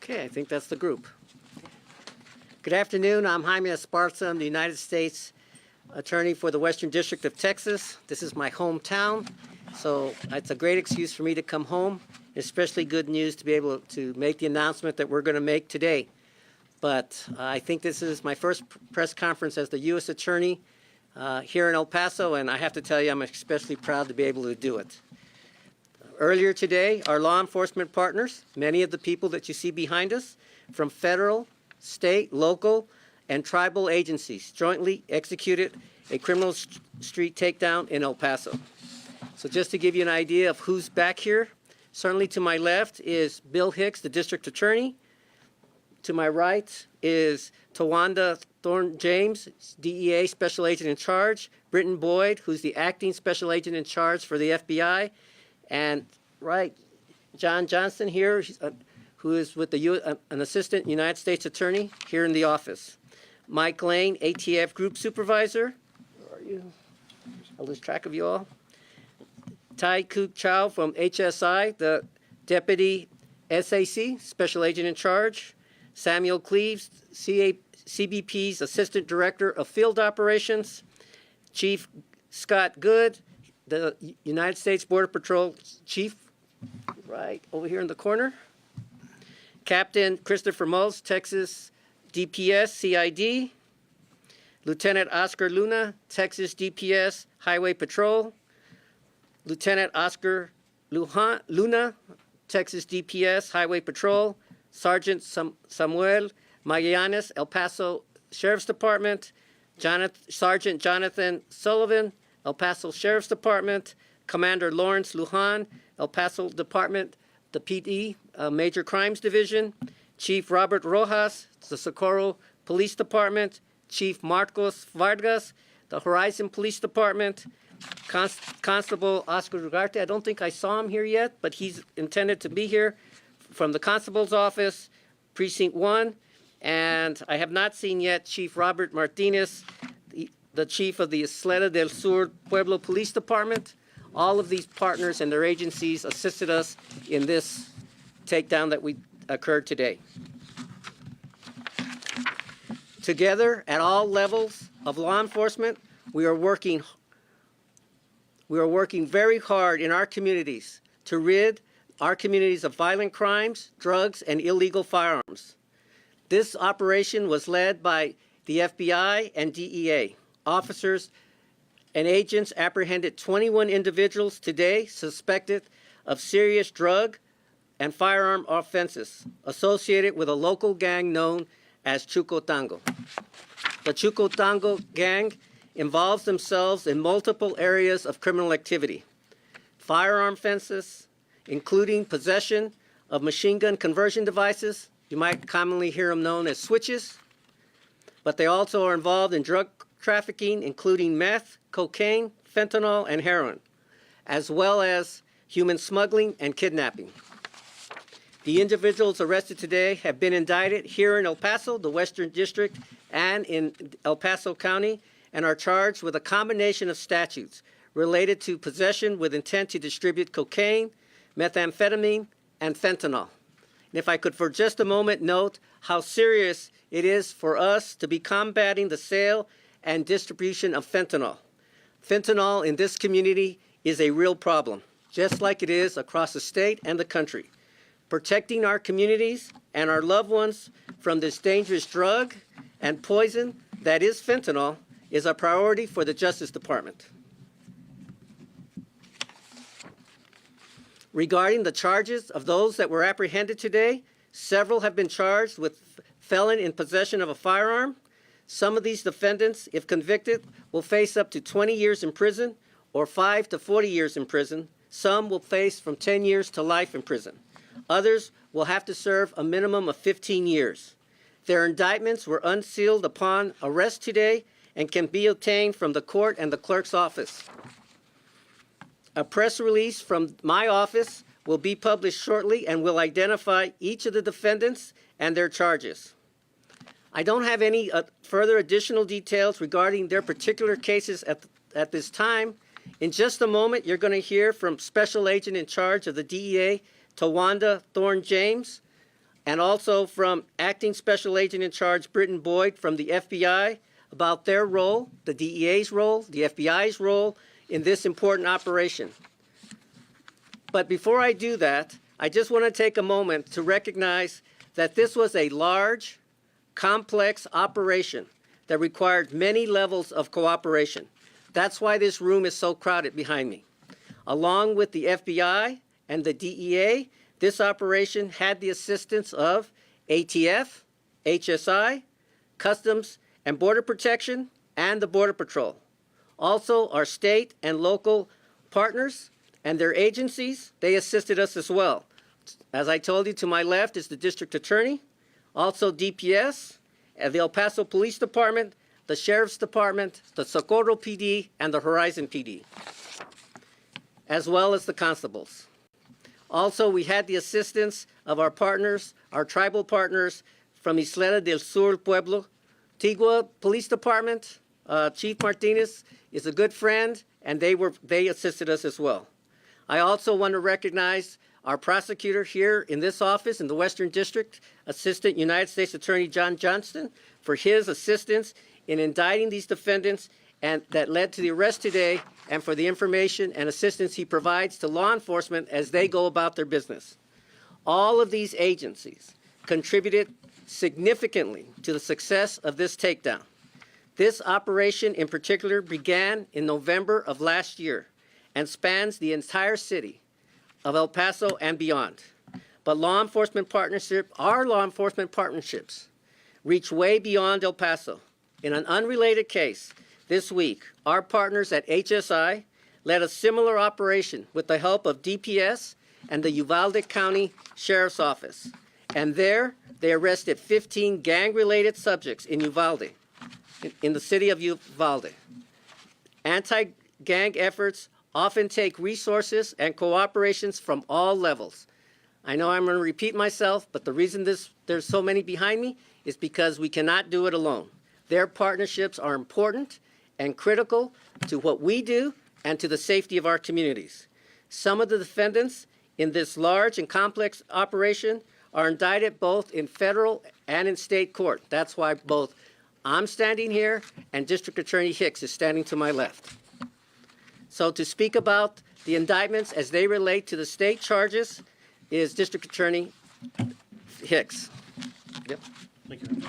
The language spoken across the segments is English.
Okay, I think that's the group. Good afternoon. I'm Jaime Esparza. I'm the United States Attorney for the Western District of Texas. This is my hometown, so it's a great excuse for me to come home. Especially good news to be able to make the announcement that we're going to make today. But I think this is my first press conference as the U.S. Attorney here in El Paso, and I have to tell you, I'm especially proud to be able to do it. Earlier today, our law enforcement partners, many of the people that you see behind us, from federal, state, local, and tribal agencies, jointly executed a criminal street takedown in El Paso. So just to give you an idea of who's back here, certainly to my left is Bill Hicks, the district attorney. To my right is Tawanda Thorne James, DEA special agent in charge. Britton Boyd, who's the acting special agent in charge for the FBI. And John Johnston here, who is with an assistant United States attorney here in the office. Mike Lane, ATF group supervisor. Where are you? I'll lose track of you all. Tai Kook Chow from HSI, the deputy SAC, special agent in charge. Samuel Cleaves, CBP's assistant director of field operations. Chief Scott Good, the United States Border Patrol chief, right over here in the corner. Captain Christopher Mulls, Texas DPS CID. Lieutenant Oscar Luna, Texas DPS Highway Patrol. Lieutenant Oscar Luna, Texas DPS Highway Patrol. Sergeant Samuel Magallanes, El Paso Sheriff's Department. Sergeant Jonathan Sullivan, El Paso Sheriff's Department. Commander Lawrence Lujan, El Paso Department, the PD, Major Crimes Division. Chief Robert Rojas, the Socorro Police Department. Chief Marcos Vargas, the Horizon Police Department. Constable Oscar Ugarte, I don't think I saw him here yet, but he's intended to be here, from the Constable's Office, Precinct 1. And I have not seen yet Chief Robert Martinez, the chief of the Isleta del Sur Pueblo Police Department. All of these partners and their agencies assisted us in this takedown that occurred today. Together, at all levels of law enforcement, we are working very hard in our communities to rid our communities of violent crimes, drugs, and illegal firearms. This operation was led by the FBI and DEA. Officers and agents apprehended 21 individuals today suspected of serious drug and firearm offenses associated with a local gang known as Chucotango. The Chucotango gang involves themselves in multiple areas of criminal activity. Firearm offenses, including possession of machine gun conversion devices. You might commonly hear them known as switches. But they also are involved in drug trafficking, including meth, cocaine, fentanyl, and heroin, as well as human smuggling and kidnapping. The individuals arrested today have been indicted here in El Paso, the Western District, and in El Paso County, and are charged with a combination of statutes related to possession with intent to distribute cocaine, methamphetamine, and fentanyl. And if I could for just a moment note how serious it is for us to be combating the sale and distribution of fentanyl. Fentanyl in this community is a real problem, just like it is across the state and the country. Protecting our communities and our loved ones from this dangerous drug and poison that is fentanyl is a priority for the Justice Department. Regarding the charges of those that were apprehended today, several have been charged with felon in possession of a firearm. Some of these defendants, if convicted, will face up to 20 years in prison or 5 to 40 years in prison. Some will face from 10 years to life in prison. Others will have to serve a minimum of 15 years. Their indictments were unsealed upon arrest today and can be obtained from the court and the clerk's office. A press release from my office will be published shortly and will identify each of the defendants and their charges. I don't have any further additional details regarding their particular cases at this time. In just a moment, you're going to hear from Special Agent in charge of the DEA, Tawanda Thorne James, and also from Acting Special Agent in Charge Britton Boyd from the FBI about their role, the DEA's role, the FBI's role in this important operation. But before I do that, I just want to take a moment to recognize that this was a large, complex operation that required many levels of cooperation. That's why this room is so crowded behind me. Along with the FBI and the DEA, this operation had the assistance of ATF, HSI, Customs and Border Protection, and the Border Patrol. Also, our state and local partners and their agencies, they assisted us as well. As I told you, to my left is the District Attorney, also DPS, the El Paso Police Department, the Sheriff's Department, the Socorro PD, and the Horizon PD, as well as the constables. Also, we had the assistance of our partners, our tribal partners from Isleta del Sur Pueblo, Tigua Police Department. Chief Martinez is a good friend, and they assisted us as well. I also want to recognize our prosecutor here in this office in the Western District, Assistant United States Attorney John Johnston, for his assistance in indicting these defendants and that led to the arrest today, and for the information and assistance he provides to law enforcement as they go about their business. All of these agencies contributed significantly to the success of this takedown. This operation in particular began in November of last year and spans the entire city of El Paso and beyond. But our law enforcement partnerships reach way beyond El Paso. In an unrelated case, this week, our partners at HSI led a similar operation with the help of DPS and the Uvalde County Sheriff's Office. And there, they arrested 15 gang-related subjects in Uvalde, in the city of Uvalde. Anti-gang efforts often take resources and cooperations from all levels. I know I'm going to repeat myself, but the reason there's so many behind me is because we cannot do it alone. Their partnerships are important and critical to what we do and to the safety of our communities. Some of the defendants in this large and complex operation are indicted both in federal and in state court. That's why both I'm standing here and District Attorney Hicks is standing to my left. So to speak about the indictments as they relate to the state charges is District Attorney Hicks. Yep. Thank you.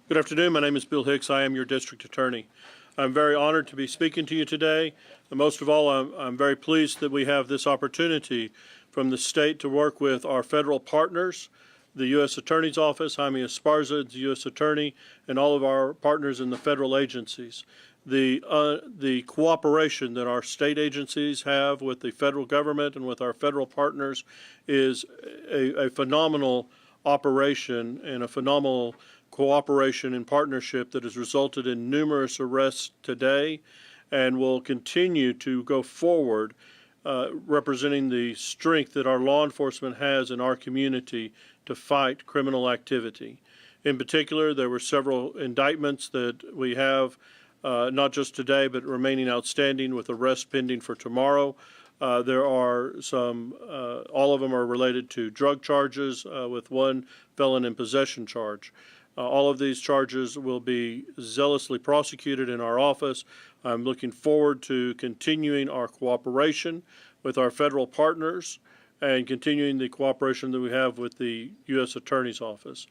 Good afternoon. My name is Bill Hicks. I am your district attorney. I'm very honored to be speaking to you today. And most of all, I'm very pleased that we have this opportunity from the state to work with our federal partners, the U.S. Attorney's Office, Jaime Esparza, the U.S. Attorney, and all of our partners in the federal agencies. The cooperation that our state agencies have with the federal government and with our federal partners is a phenomenal operation and a phenomenal cooperation and partnership that has resulted in numerous arrests today and will continue to go forward, representing the strength that our law enforcement has in our community to fight criminal activity. In particular, there were several indictments that we have, not just today, but remaining outstanding with arrest pending for tomorrow. There are some, all of them are related to drug charges with one felon in possession charge. All of these charges will be zealously prosecuted in our office. I'm looking forward to continuing our cooperation with our federal partners and continuing the cooperation that we have with the U.S. Attorney's Office.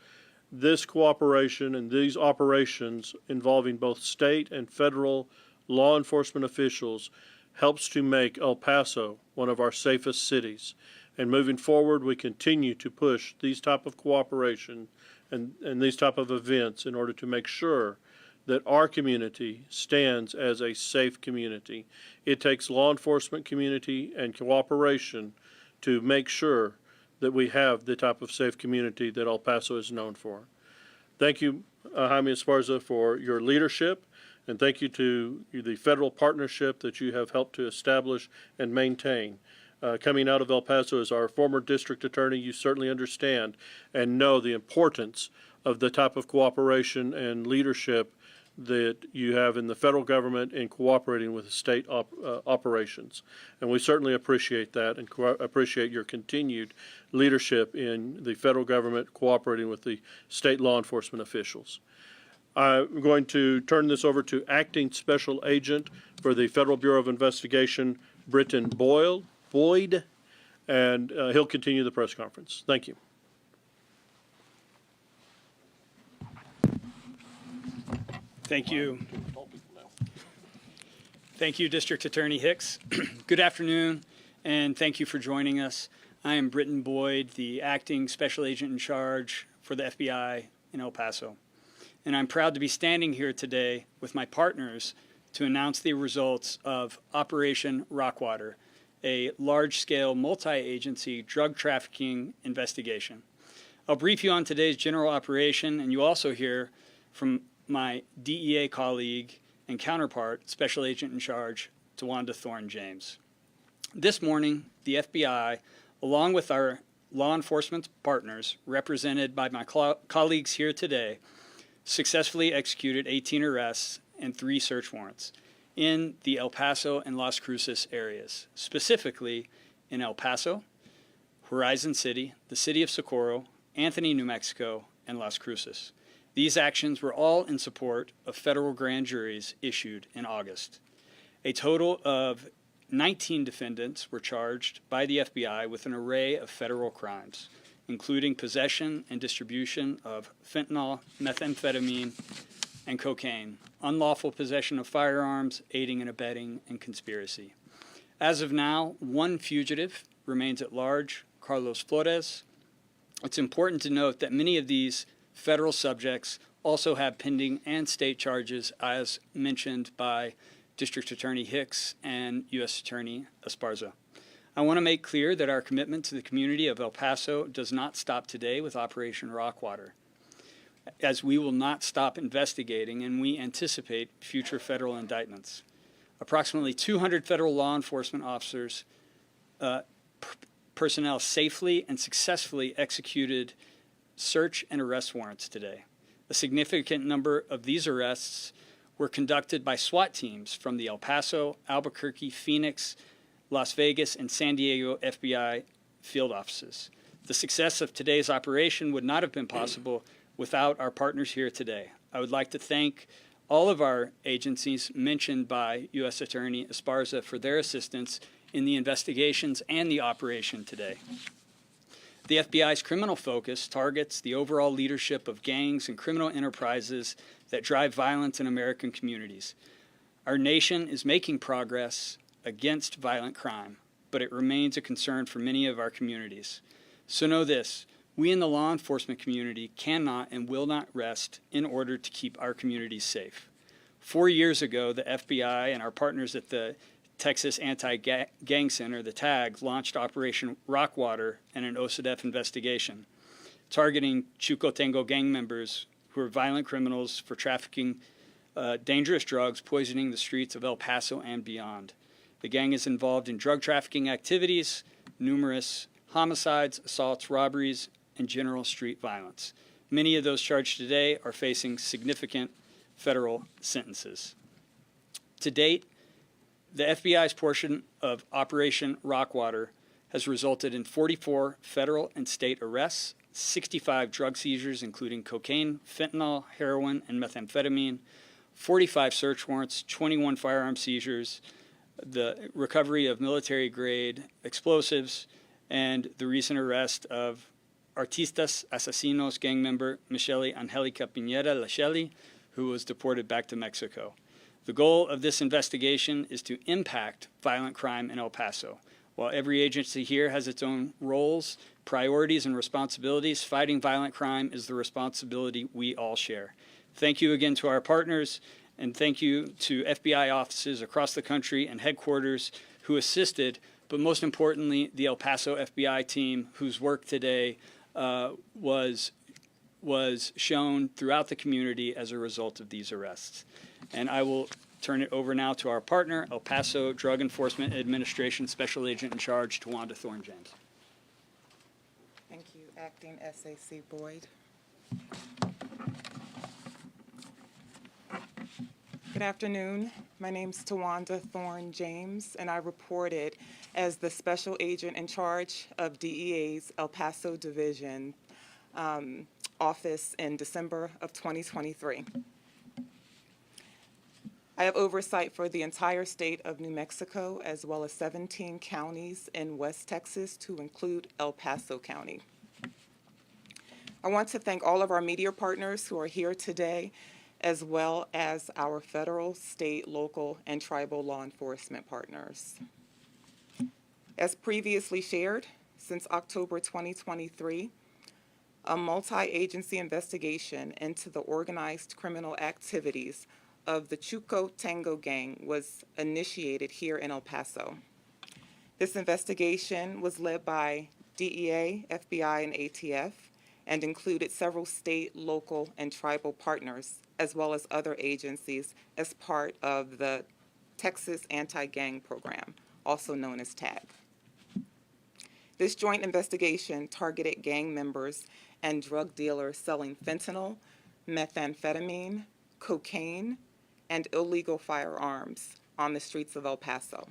This cooperation and these operations involving both state and federal law enforcement officials helps to make El Paso one of our safest cities. And moving forward, we continue to push these type of cooperation and these type of events in order to make sure that our community stands as a safe community. It takes law enforcement community and cooperation to make sure that we have the type of safe community that El Paso is known for. Thank you, Jaime Esparza, for your leadership, and thank you to the federal partnership that you have helped to establish and maintain. Coming out of El Paso as our former district attorney, you certainly understand and know the importance of the type of cooperation and leadership that you have in the federal government in cooperating with the state operations. And we certainly appreciate that and appreciate your continued leadership in the federal government cooperating with the state law enforcement officials. I'm going to turn this over to Acting Special Agent for the Federal Bureau of Investigation, Britton Boyd, and he'll continue the press conference. Thank you. Thank you. Thank you, District Attorney Hicks. Good afternoon, and thank you for joining us. I am Britton Boyd, the Acting Special Agent in charge for the FBI in El Paso. And I'm proud to be standing here today with my partners to announce the results of Operation Rockwater, a large-scale multi-agency drug trafficking investigation. I'll brief you on today's general operation, and you also hear from my DEA colleague and counterpart, Special Agent in charge, Tawanda Thorne James. This morning, the FBI, along with our law enforcement partners, represented by my colleagues here today, successfully executed 18 arrests and 3 search warrants in the El Paso and Las Cruces areas, specifically in El Paso, Horizon City, the city of Socorro, Anthony, New Mexico, and Las Cruces. These actions were all in support of federal grand juries issued in August. A total of 19 defendants were charged by the FBI with an array of federal crimes, including possession and distribution of fentanyl, methamphetamine, and cocaine, unlawful possession of firearms, aiding and abetting, and conspiracy. As of now, 1 fugitive remains at large, Carlos Flores. It's important to note that many of these federal subjects also have pending and state charges, as mentioned by District Attorney Hicks and U.S. Attorney Esparza. I want to make clear that our commitment to the community of El Paso does not stop today with Operation Rockwater, as we will not stop investigating and we anticipate future federal indictments. Approximately 200 federal law enforcement officers, personnel safely and successfully executed search and arrest warrants today. A significant number of these arrests were conducted by SWAT teams from the El Paso, Albuquerque, Phoenix, Las Vegas, and San Diego FBI field offices. The success of today's operation would not have been possible without our partners here today. I would like to thank all of our agencies mentioned by U.S. Attorney Esparza for their assistance in the investigations and the operation today. The FBI's criminal focus targets the overall leadership of gangs and criminal enterprises that drive violence in American communities. Our nation is making progress against violent crime, but it remains a concern for many of our communities. So know this, we in the law enforcement community cannot and will not rest in order to keep our communities safe. 4 years ago, the FBI and our partners at the Texas Anti-Gang Center, the TAG, launched Operation Rockwater and an OCDETF investigation, targeting Chucotengo gang members who are violent criminals for trafficking dangerous drugs, poisoning the streets of El Paso and beyond. The gang is involved in drug trafficking activities, numerous homicides, assaults, robberies, and general street violence. Many of those charged today are facing significant federal sentences. To date, the FBI's portion of Operation Rockwater has resulted in 44 federal and state arrests, 65 drug seizures, including cocaine, fentanyl, heroin, and methamphetamine, 45 search warrants, 21 firearm seizures, the recovery of military-grade explosives, and the recent arrest of Artistas Asesinos gang member Michelle Angelica Pineda Lachelle, who was deported back to Mexico. The goal of this investigation is to impact violent crime in El Paso. While every agency here has its own roles, priorities, and responsibilities, fighting violent crime is the responsibility we all share. Thank you again to our partners, and thank you to FBI offices across the country and headquarters who assisted, but most importantly, the El Paso FBI team whose work today was shown throughout the community as a result of these arrests. And I will turn it over now to our partner, El Paso Drug Enforcement Administration Special Agent in Charge, Tawanda Thorne James. Thank you, Acting SAC Boyd. Good afternoon. My name's Tawanda Thorne James, and I reported as the special agent in charge of DEA's El Paso Division office in December of 2023. I have oversight for the entire state of New Mexico, as well as 17 counties in West Texas, to include El Paso County. I want to thank all of our media partners who are here today, as well as our federal, state, local, and tribal law enforcement partners. As previously shared, since October 2023, a multi-agency investigation into the organized criminal activities of the Chuco Tango Gang was initiated here in El Paso. This investigation was led by DEA, FBI, and ATF, and included several state, local, and tribal partners, as well as other agencies as part of the Texas Anti-Gang Program, also known as TAG. This joint investigation targeted gang members and drug dealers selling fentanyl, methamphetamine, cocaine, and illegal firearms on the streets of El Paso.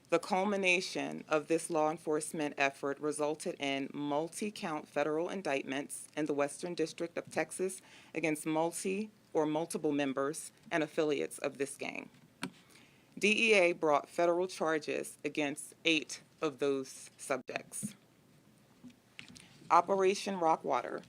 The culmination of this law enforcement effort resulted in multi-count federal indictments in the Western District of Texas against multiple members and affiliates of this gang. DEA brought federal charges against 8 of those subjects. Operation Rockwater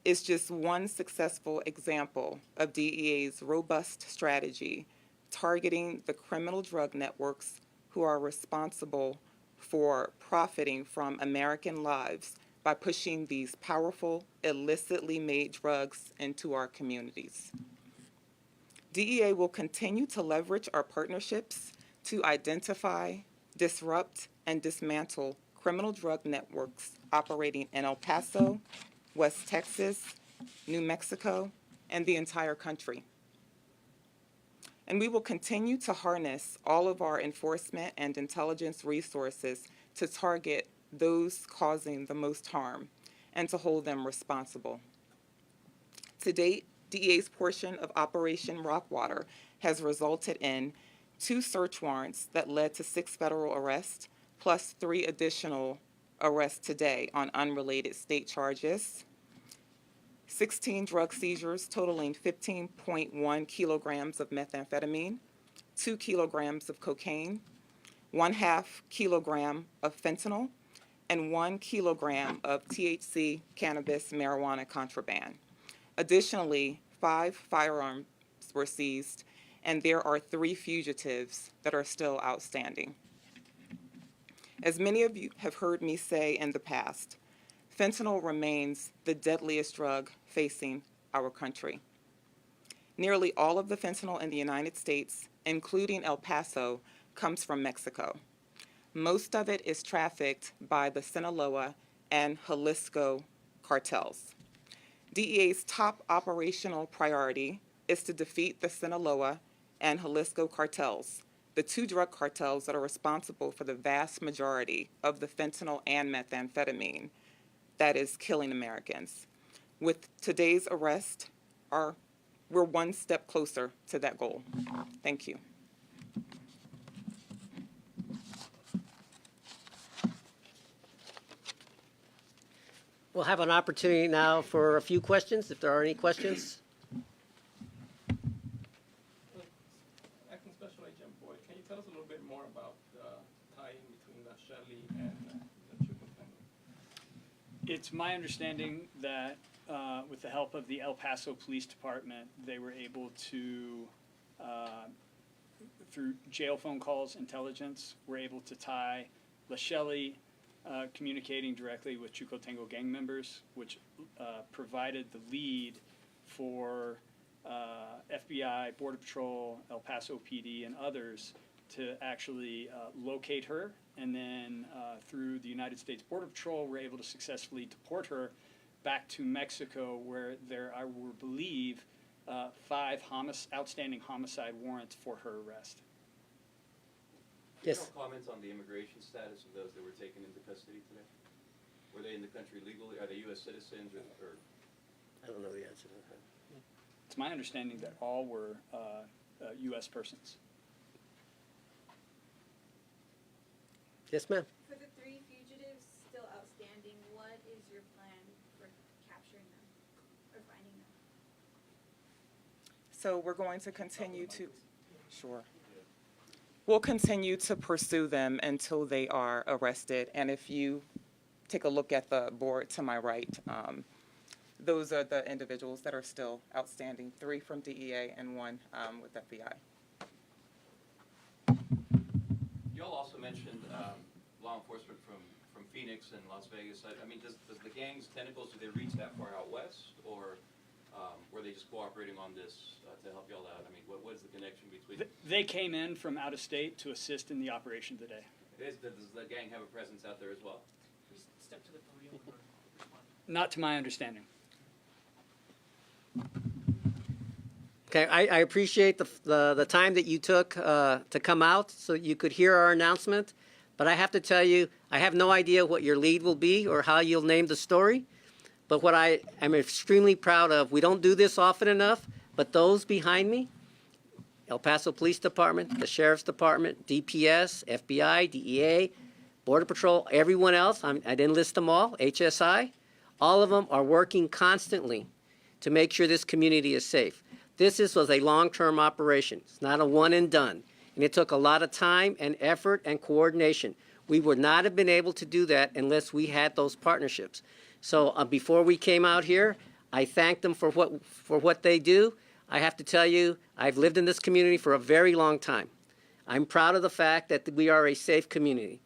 is just one successful example of DEA's robust strategy targeting the criminal drug networks who are responsible for profiting from American lives by pushing these powerful, illicitly made drugs into our communities. DEA will continue to leverage our partnerships to identify, disrupt, and dismantle criminal drug networks operating in El Paso, West Texas, New Mexico, and the entire country. And we will continue to harness all of our enforcement and intelligence resources to target those causing the most harm and to hold them responsible. To date, DEA's portion of Operation Rockwater has resulted in 2 search warrants that led to 6 federal arrests, plus 3 additional arrests today on unrelated state charges, 16 drug seizures totaling 15.1 kilograms of methamphetamine, 2 kilograms of cocaine, 1/2 kilogram of fentanyl, and 1 kilogram of THC cannabis marijuana contraband. Additionally, 5 firearms were seized, and there are 3 fugitives that are still outstanding. As many of you have heard me say in the past, fentanyl remains the deadliest drug facing our country. Nearly all of the fentanyl in the United States, including El Paso, comes from Mexico. Most of it is trafficked by the Sinaloa and Jalisco cartels. DEA's top operational priority is to defeat the Sinaloa and Jalisco cartels, the 2 drug cartels that are responsible for the vast majority of the fentanyl and methamphetamine that is killing Americans. With today's arrest, we're one step closer to that goal. Thank you. We'll have an opportunity now for a few questions, if there are any questions. Acting Special Agent Boyd, can you tell us a little bit more about the tie-in between the Shelley and the Chuco Tango? It's my understanding that with the help of the El Paso Police Department, they were able to, through jail phone calls, intelligence, were able to tie La Shelley communicating directly with Chuco Tango gang members, which provided the lead for FBI, Border Patrol, El Paso PD, and others to actually locate her. And then through the United States Border Patrol, we're able to successfully deport her back to Mexico, where there I will believe 5 outstanding homicide warrants for her arrest. Yes. No comments on the immigration status of those that were taken into custody today? Were they in the country legally? Are they U.S. citizens or I don't know the answer to that. It's my understanding that all were U.S. persons. Yes, ma'am. For the 3 fugitives still outstanding, what is your plan for capturing them or finding them? So we're going to continue to, sure. We'll continue to pursue them until they are arrested. And if you take a look at the board to my right, those are the individuals that are still outstanding, 3 from DEA and 1 with FBI. You all also mentioned law enforcement from Phoenix and Las Vegas. I mean, does the gang's tentacles, do they reach that far out west, or were they just cooperating on this to help y'all out? I mean, what is the connection between? They came in from out of state to assist in the operation today. Does the gang have a presence out there as well? Step to the podium or respond. Not to my understanding. Okay, I appreciate the time that you took to come out so you could hear our announcement. But I have to tell you, I have no idea what your lead will be or how you'll name the story. But what I am extremely proud of, we don't do this often enough, but those behind me, El Paso Police Department, the Sheriff's Department, DPS, FBI, DEA, Border Patrol, everyone else, I didn't list them all, HSI, all of them are working constantly to make sure this community is safe. This was a long-term operation. It's not a one and done. And it took a lot of time and effort and coordination. We would not have been able to do that unless we had those partnerships. So before we came out here, I thank them for what they do. I have to tell you, I've lived in this community for a very long time. I'm proud of the fact that we are a safe community.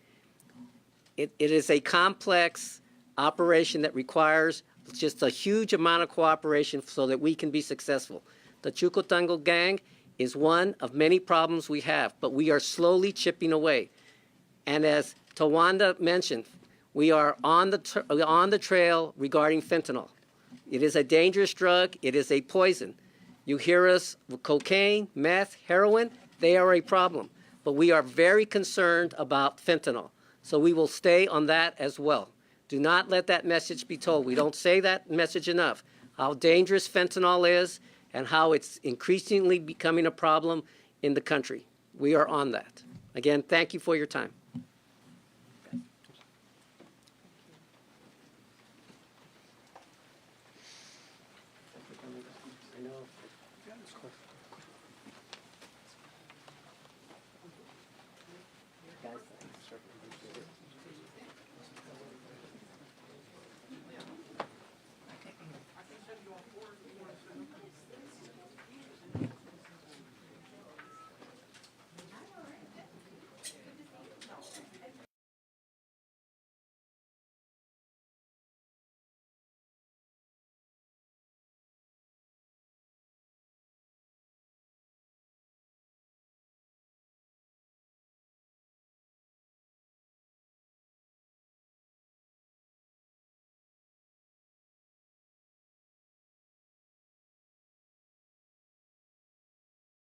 It is a complex operation that requires just a huge amount of cooperation so that we can be successful. The Chucotango gang is one of many problems we have, but we are slowly chipping away. And as Tawanda mentioned, we are on the trail regarding fentanyl. It is a dangerous drug. It is a poison. You hear us with cocaine, meth, heroin, they are a problem. But we are very concerned about fentanyl. So we will stay on that as well. Do not let that message be told. We don't say that message enough. How dangerous fentanyl is and how it's increasingly becoming a problem in the country. We are on that. Again, thank you for your time.